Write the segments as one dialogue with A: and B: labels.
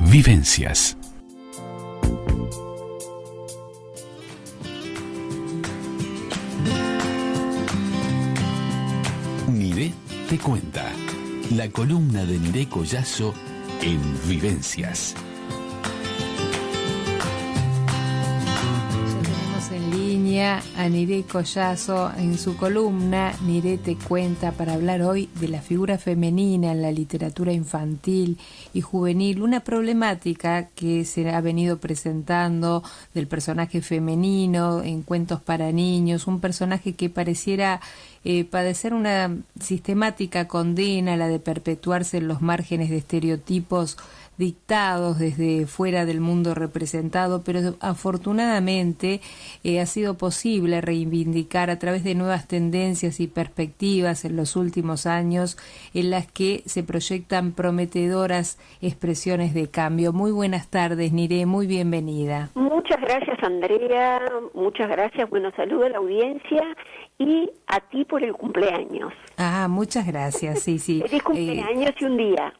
A: Vivencias. Niré te cuenta. La columna de Niré Collazo en Vivencias.
B: En línea a Niré Collazo en su columna Niré te cuenta, para hablar hoy de la figura femenina en la literatura infantil y juvenil, una problemática que se ha venido presentando del personaje femenino en cuentos para niños, un personaje que pareciera padecer una sistemática condena, la de perpetuarse en los márgenes de estereotipos dictados desde fuera del mundo representado, pero afortunadamente ha sido posible reivindicar a través de nuevas tendencias y perspectivas en los últimos años en las que se proyectan prometedoras expresiones de cambio. Muy buenas tardes, Niré, muy bienvenida.
C: Muchas gracias, Andrea, muchas gracias, bueno, saludo a la audiencia y a ti por el cumpleaños.
B: Ah, muchas gracias, sí.
C: Feliz cumpleaños y un día.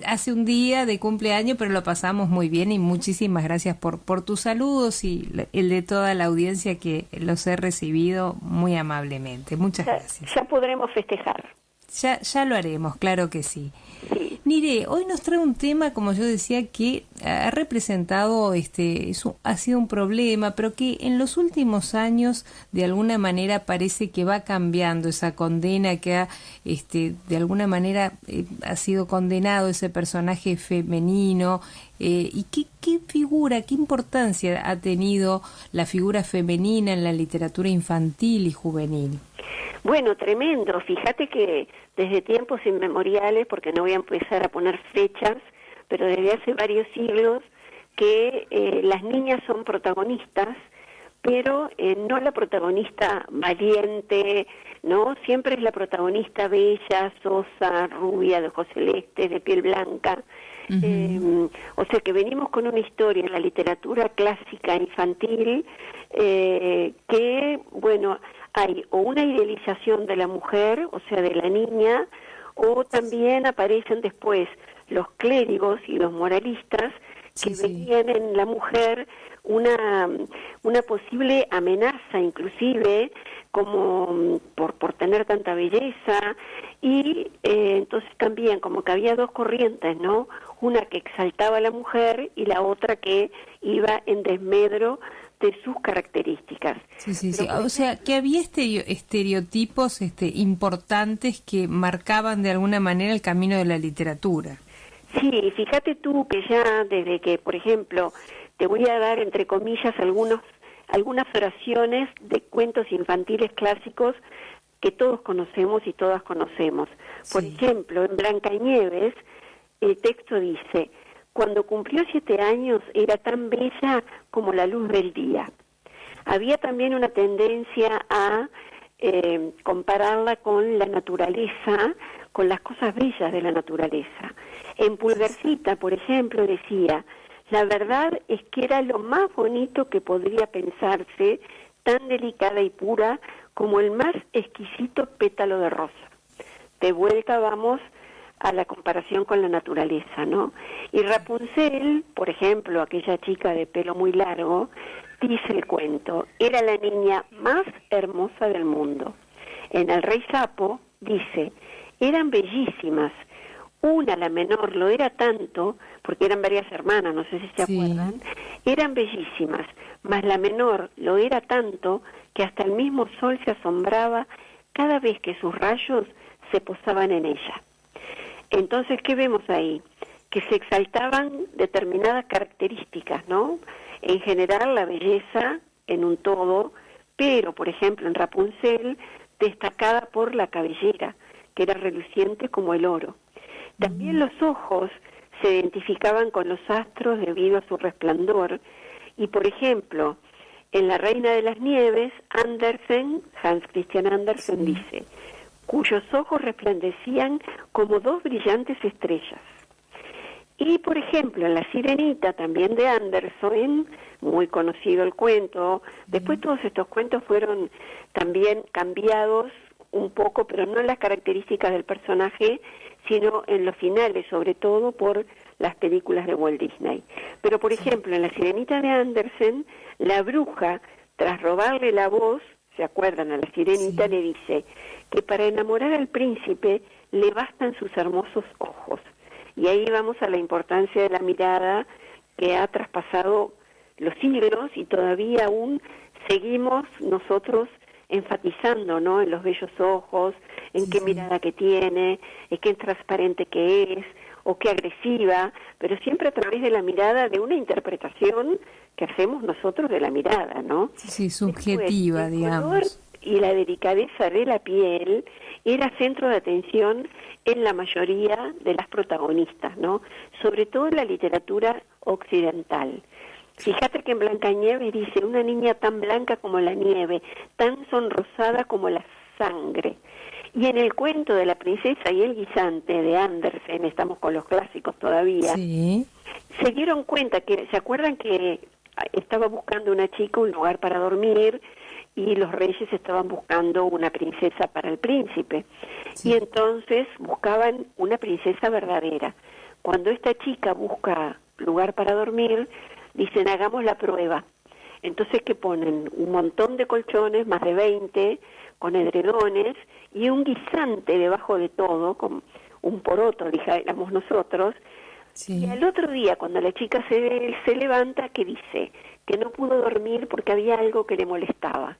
B: Hace un día de cumpleaños, pero lo pasamos muy bien y muchísimas gracias por tus saludos y el de toda la audiencia, que los he recibido muy amablemente. Muchas gracias.
C: Ya podremos festejar.
B: Ya lo haremos, claro que sí.
C: Sí.
B: Niré, hoy nos trae un tema, como yo decía, que ha representado, ha sido un problema, pero que en los últimos años de alguna manera parece que va cambiando esa condena que ha, de alguna manera ha sido condenado ese personaje femenino. ¿Y qué figura, qué importancia ha tenido la figura femenina en la literatura infantil y juvenil?
C: Bueno, tremendo. Fíjate que desde tiempos inmemoriales, porque no voy a empezar a poner fechas, pero desde hace varios siglos que las niñas son protagonistas, pero no la protagonista valiente, ¿no? Siempre es la protagonista bella, sosa, rubia, de ojos celestes, de piel blanca. Uh-huh. O sea que venimos con una historia en la literatura clásica infantil que, bueno, hay o una idealización de la mujer, o sea, de la niña, o también aparecen después los clérigos y los moralistas que veían en la mujer una posible amenaza, inclusive, como por tener tanta belleza, y entonces también como que había dos corrientes, ¿no? Una que exaltaba a la mujer y la otra que iba en desmedro de sus características.
B: Sí. O sea, que había estereotipos importantes que marcaban de alguna manera el camino de la literatura.
C: Sí, fíjate tú que ya desde que, por ejemplo, te voy a dar entre comillas algunas oraciones de cuentos infantiles clásicos que todos conocemos y todas conocemos. Por ejemplo, en Blancanieves, el texto dice: cuando cumplió 7 años era tan bella como la luz del día. Había también una tendencia a compararla con la naturaleza, con las cosas bellas de la naturaleza. En Pulgarcita, por ejemplo, decía: la verdad es que era lo más bonito que podría pensarse, tan delicada y pura como el más exquisito pétalo de rosa. De vuelta vamos a la comparación con la naturaleza, ¿no? Y Rapunzel, por ejemplo, aquella chica de pelo muy largo, dice el cuento: era la niña más hermosa del mundo. En El Rey Sapo dice: eran bellísimas. Una, la menor, lo era tanto, porque eran varias hermanas, no sé si se acuerdan, eran bellísimas, mas la menor lo era tanto que hasta el mismo sol se asombraba cada vez que sus rayos se posaban en ella. Entonces, ¿qué vemos ahí? Que se exaltaban determinadas características, ¿no? En general, la belleza en un todo, pero, por ejemplo, en Rapunzel, destacada por la cabellera, que era reluciente como el oro. También los ojos se identificaban con los astros debido a su resplandor, y, por ejemplo, en La Reina de las Nieves, Hans Christian Andersen dice: cuyos ojos resplandecían como 2 brillantes estrellas. Y, por ejemplo, en La Sirenita, también de Andersen, muy conocido el cuento, después todos estos cuentos fueron también cambiados un poco, pero no las características del personaje, sino en los finales, sobre todo por las películas de Walt Disney. Pero, por ejemplo, en La Sirenita de Andersen, la bruja, tras robarle la voz, ¿se acuerdan? A la sirenita le dice que para enamorar al príncipe le bastan sus hermosos ojos. Y ahí vamos a la importancia de la mirada que ha traspasado los siglos y todavía aún seguimos nosotros enfatizando, ¿no?, en los bellos ojos, en qué mirada que tiene, en qué transparente que es, o qué agresiva, pero siempre a través de la mirada, de una interpretación que hacemos nosotros de la mirada, ¿no?
B: Sí, subjetiva,
C: después,
B: digamos.
C: el color y la delicadeza de la piel era centro de atención en la mayoría de las protagonistas, ¿no? Sobre todo en la literatura occidental. Fíjate que en Blancanieves dice, una niña tan blanca como la nieve, tan sonrosada como la sangre. Y en el cuento de la princesa y el guisante de Andersen, estamos con los clásicos todavía, se dieron cuenta que, ¿se acuerdan que estaba buscando una chica un lugar para dormir y los reyes estaban buscando una princesa para el príncipe? Y entonces buscaban una princesa verdadera. Cuando esta chica busca lugar para dormir, dicen, hagamos la prueba. Entonces, ¿qué ponen? Un montón de colchones, más de 20, con edredones, y un guisante debajo de todo, con un poroto, dijéramos nosotros. Y al otro día, cuando la chica se levanta, ¿qué dice? Que no pudo dormir porque había algo que le molestaba.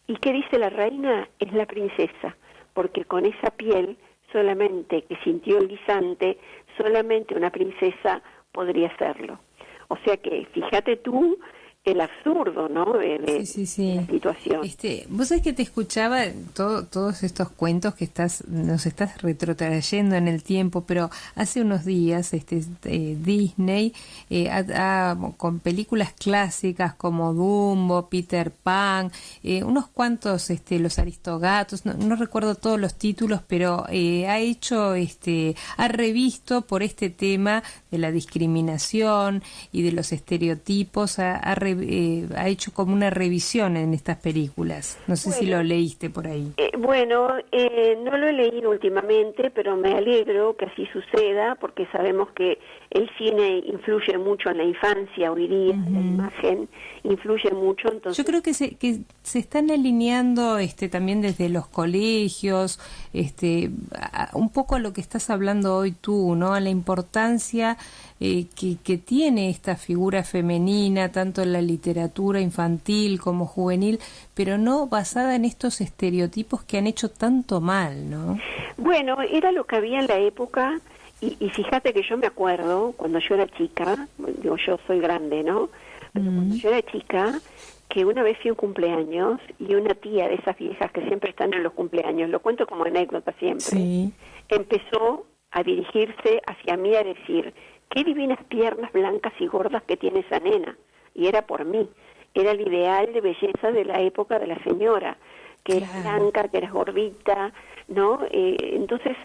C: ¿Y qué dice la reina? Es la princesa, porque con esa piel, solamente que sintió el guisante, solamente una princesa podría hacerlo. O sea que, fíjate tú, el absurdo, ¿no?, de la situación.
B: Vos sabés que te escuchaba todos estos cuentos que nos estás retrotrayendo en el tiempo, pero hace unos días Disney con películas clásicas como Dumbo, Peter Pan, unos cuantos, Los Aristogatos, no recuerdo todos los títulos, pero ha revisto por este tema de la discriminación y de los estereotipos, ha hecho como una revisión en estas películas. No sé si lo leíste por ahí.
C: No lo he leído últimamente, pero me alegro que así suceda, porque sabemos que el cine influye mucho en la infancia hoy día, la imagen influye mucho. Entonces,
B: yo creo que se están alineando también desde los colegios, un poco a lo que estás hablando hoy tú, ¿no?, a la importancia que tiene esta figura femenina, tanto en la literatura infantil como juvenil, pero no basada en estos estereotipos que han hecho tanto mal, ¿no?
C: Bueno, era lo que había en la época, y fíjate que yo me acuerdo, cuando yo era chica, digo, yo soy grande, ¿no?, pero cuando yo era chica, que una vez fui a un cumpleaños, y una tía de esas viejas que siempre están en los cumpleaños, lo cuento como anécdota siempre, empezó a dirigirse hacia mí a decir, qué divinas piernas blancas y gordas que tiene esa nena. Y era por mí. Era el ideal de belleza de la época de la señora, que era blanca, que era gordita, ¿no? Entonces,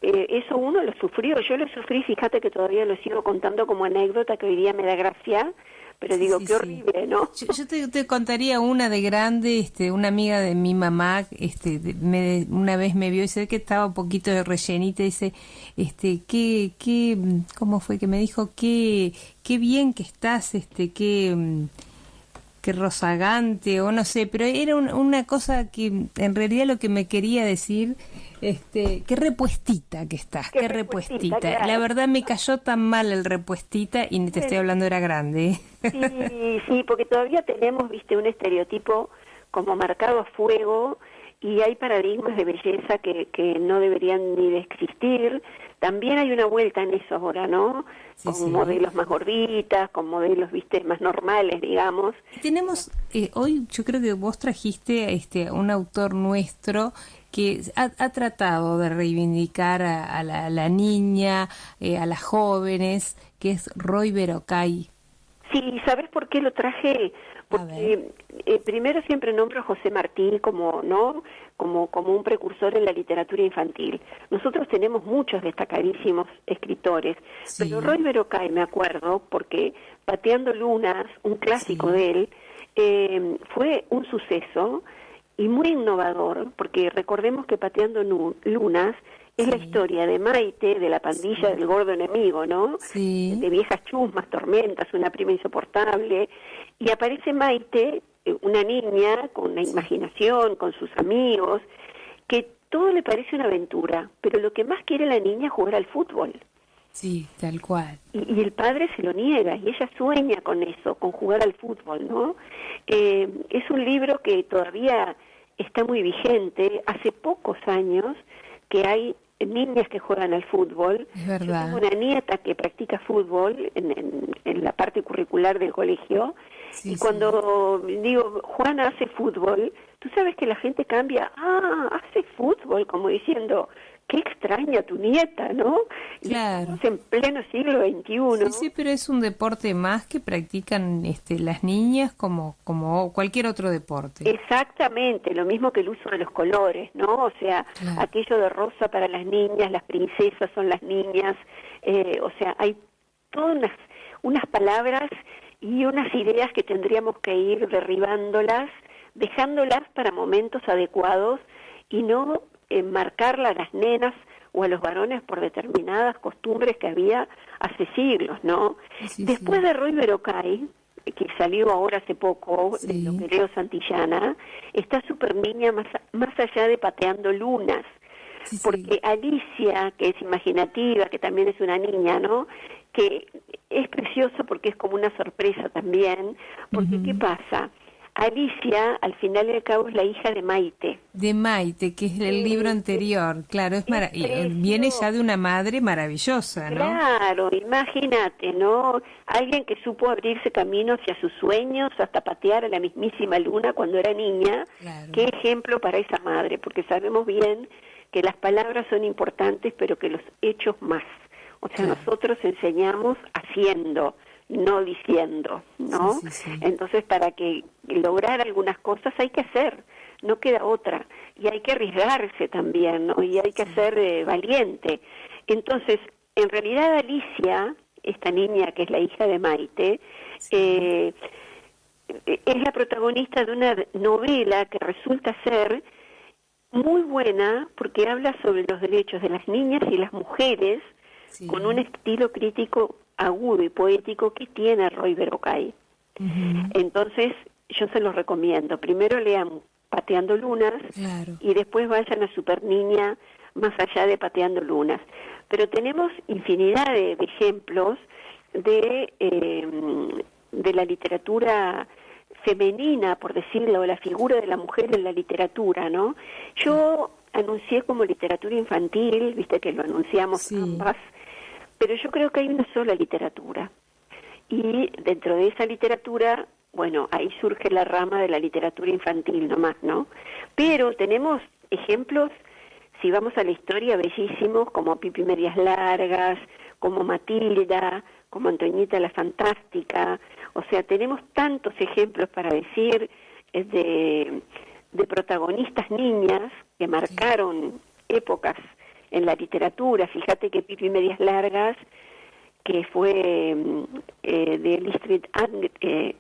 C: eso uno lo sufrió. Yo lo sufrí, fíjate que todavía lo sigo contando como anécdota, que hoy día me da gracia, pero digo, qué horrible, ¿no?
B: Yo te contaría una de grande, una amiga de mi mamá, una vez me vio y se ve que estaba un poquito de rellenita, y dice, ¿cómo fue que me dijo? Qué bien que estás, qué rozagante, o no sé, pero era una cosa que en realidad lo que me quería decir, qué repuestita que estás, qué repuestita. Claro. La verdad me cayó tan mal el repuestita, y ni te estoy hablando, era grande.
C: Sí, porque todavía tenemos, un estereotipo como marcado a fuego, y hay paradigmas de belleza que no deberían ni de existir. También hay una vuelta en eso ahora, ¿no? Con modelos más gorditas, con modelos, más normales, digamos.
B: Tenemos, hoy yo creo que vos trajiste un autor nuestro que ha tratado de reivindicar a la niña, a las jóvenes, que es Roy Verocay.
C: Sí, ¿sabes por qué lo traje? Porque primero siempre nombro a José Martí como un precursor en la literatura infantil. Nosotros tenemos muchos destacadísimos escritores, pero Roy Verocay, me acuerdo, porque Pateando Lunas, un clásico de él, fue un suceso y muy innovador, porque recordemos que Pateando Lunas Es la
B: Sí.
C: historia de Maite, de la pandilla del gordo enemigo, ¿no?
B: Sí.
C: De viejas chusmas, tormentas, una prima insoportable. Y aparece Maite, una niña con una imaginación, con sus amigos, que todo le parece una aventura, pero lo que más quiere la niña es jugar al fútbol.
B: Sí, tal cual.
C: Y el padre se lo niega, y ella sueña con eso, con jugar al fútbol, ¿no? Es un libro que todavía está muy vigente. Hace pocos años que hay niñas que juegan al fútbol.
B: Es
C: Yo
B: verdad.
C: tengo una nieta que practica fútbol en la parte curricular del colegio,
B: Sí,
C: y cuando digo, Juana hace fútbol, tú sabes que la gente cambia, hace fútbol, como diciendo, qué extraña tu nieta, ¿no?
B: Claro.
C: Estamos en pleno siglo XXI.
B: Sí, sí, pero es un deporte más que practican las niñas como cualquier otro deporte.
C: Exactamente, lo mismo que el uso de los colores, ¿no? O sea,
B: Claro.
C: aquello de rosa para las niñas, las princesas son las niñas, o sea, hay todas unas palabras y unas ideas que tendríamos que ir derribándolas, dejándolas para momentos adecuados y no marcarla a las nenas o a los varones por determinadas costumbres que había hace siglos, ¿no?
B: Sí,
C: Después
B: sí.
C: de Roy Berocay, que salió ahora hace poco, de
B: Sí.
C: lo que leo Santillana, está Super Niña más allá de Pateando Lunas,
B: Sí, sí.
C: porque Alicia, que es imaginativa, que también es una niña, ¿no?, que es precioso porque es como una sorpresa también, porque
B: Ujú.
C: ¿qué pasa? Alicia, al final y al cabo, es la hija de Maite.
B: De Maite, que es el libro anterior, claro, viene ya de una madre maravillosa, ¿no?
C: Claro, imagínate, ¿no? Alguien que supo abrirse camino hacia sus sueños, hasta patear a la mismísima luna cuando era niña.
B: Claro.
C: Qué ejemplo para esa madre, porque sabemos bien que las palabras son importantes, pero que los hechos más. O sea,
B: Claro.
C: nosotros enseñamos haciendo, no diciendo, ¿no?
B: Sí, sí, sí.
C: Entonces, para que lograr algunas cosas hay que hacer, no queda otra. Y hay que arriesgarse también, ¿no? Y hay que ser valiente. Entonces, en realidad Alicia, esta niña que es la hija de Maite, es la protagonista de una novela que resulta ser muy buena porque habla sobre los derechos de las niñas y las mujeres,
B: Sí.
C: con un estilo crítico agudo y poético que tiene Roy Berocay.
B: Ujú.
C: Entonces, yo se los recomiendo. Primero lean Pateando Lunas,
B: Claro.
C: y después vayan a Super Niña, más allá de Pateando Lunas. Pero tenemos infinidad de ejemplos de la literatura femenina, por decirlo, la figura de la mujer en la literatura, ¿no? Yo anuncié como literatura infantil, viste que lo anunciamos
B: Sí.
C: ambas, pero yo creo que hay una sola literatura. Y dentro de esa literatura, bueno, ahí surge la rama de la literatura infantil nomás, ¿no? Pero tenemos ejemplos, si vamos a la historia, bellísimos, como Pipi Medias Largas, como Matilda, como Antoñita la Fantástica. O sea, tenemos tantos ejemplos para decir de protagonistas niñas que marcaron épocas en la literatura. Fíjate que Pipi Medias Largas, que fue de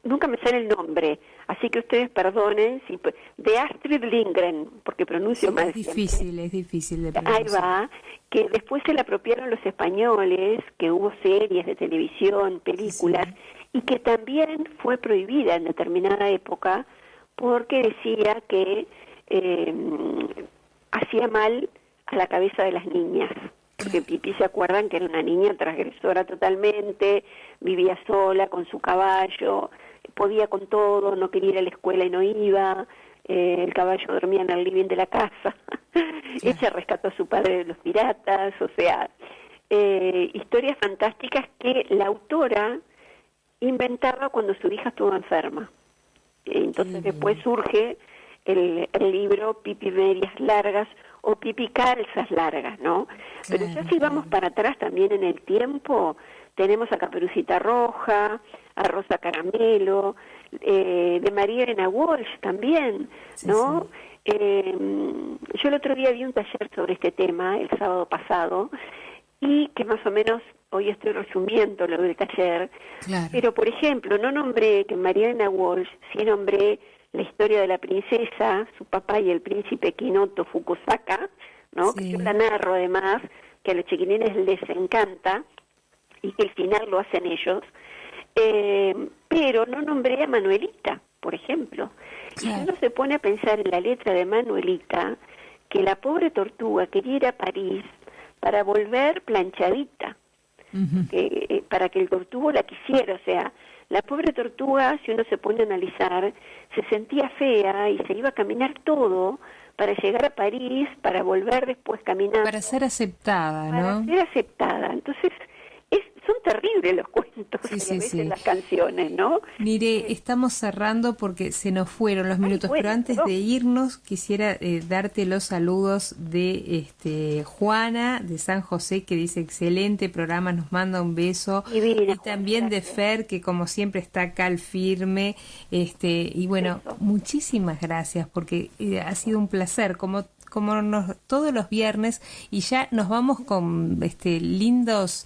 C: nunca me sale el nombre, así que ustedes perdonen, de Astrid Lindgren, porque pronuncio
B: Sí,
C: mal.
B: es difícil de
C: Ahí
B: pronunciar.
C: va, que después se la apropiaron los españoles, que hubo series de televisión, películas,
B: Sí.
C: y que también fue prohibida en determinada época porque decía que hacía mal a la cabeza de las niñas. Porque Pipi, ¿se acuerdan que era una niña transgresora totalmente? Vivía sola con su caballo, podía con todo, no quería ir a la escuela y no iba, el caballo dormía en el living de la casa. Ella rescató a su padre de los piratas, o sea, historias fantásticas que la autora inventaba cuando su hija estuvo enferma. Entonces después surge el libro Pipi Medias Largas o Pipi Calzas Largas, ¿no? Pero ya si vamos para atrás también en el tiempo, tenemos a Caperucita Roja, a Rosa Caramelo, de María Elena Walsh también, ¿no? Yo el otro día vi un taller sobre este tema, el sábado pasado, y que más o menos hoy estoy resumiendo lo del taller,
B: Claro.
C: pero por ejemplo, no nombré que María Elena Walsh, sí nombré la historia de la princesa, su papá y el príncipe Kinoto Fukusaka, ¿no?
B: Sí.
C: Que yo la narro además, que a los chiquilines les encanta y que el final lo hacen ellos, pero no nombré a Manuelita, por ejemplo. Y si uno se pone a pensar en la letra de Manuelita, que la pobre tortuga quería ir a París para volver planchadita, para que el tortugo la quisiera, o sea, la pobre tortuga, si uno se pone a analizar, se sentía fea y se iba a caminar todo para llegar a París, para volver después caminando.
B: Para ser aceptada, ¿no?
C: Para ser aceptada. Entonces, son terribles los cuentos
B: Sí,
C: y
B: sí,
C: a veces
B: sí.
C: las canciones, ¿no?
B: Mire, estamos cerrando porque se nos fueron los minutos,
C: bueno,
B: pero antes de irnos quisiera darte los saludos de Juana de San José, que dice excelente programa, nos manda un beso,
C: Divina,
B: y también de Fer, que como siempre está acá al firme, y bueno,
C: Eso.
B: muchísimas gracias porque ha sido un placer, como todos los viernes, y ya nos vamos con lindos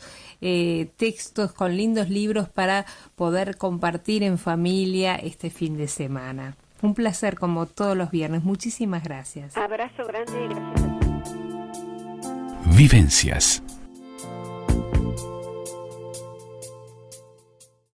B: textos, con lindos libros para poder compartir en familia este fin de semana. Un placer como todos los viernes. Muchísimas gracias.
C: Abrazo grande y gracias a ti.
A: Vivencias.